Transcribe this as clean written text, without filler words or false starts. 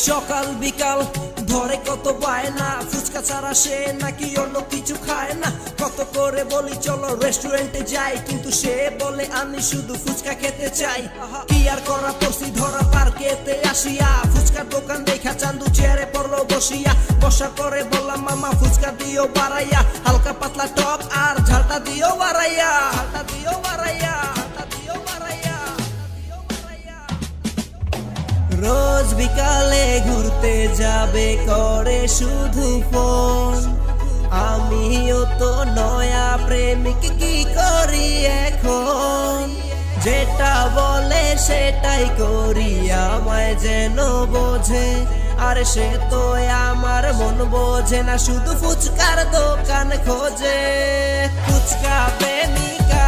সকাল বিকাল ধরে কত বায়না, ফুচকা ছাড়া সে নাকি অন্য কিছু খায় না। কত করে বলি চলো রেস্টুরেন্টে যাই, কিন্তু সে বলে আমি শুধু ফুচকা খেতে চাই। কি আর করা, পড়ছি ধরা পার্কেতে আসিয়া, ফুচকার দোকান দেখা চান্দু চেয়ারে পড়লো বসিয়া। বসার পরে বললাম মামা ফুচকা দিও বাড়াইয়া, হালকা পাতলা টক আর ঝালটা দিও বাড়াইয়া, ঝালটা দিও বাড়াইয়া, ঝালটা দিও বাড়াইয়া, দিও বাড়াইয়া। রোজ বিকালে ঘুরতে যাবে করে শুধু ফোন, আমিও তো নয়া প্রেমিক, কি করি এখন? যেটা বলে সেটাই করি, আমায় যেন বোঝে, আর সে তো আমার মন বোঝে না, শুধু ফুচকার দোকান খোঁজে। ফুচকা প্রেমিকা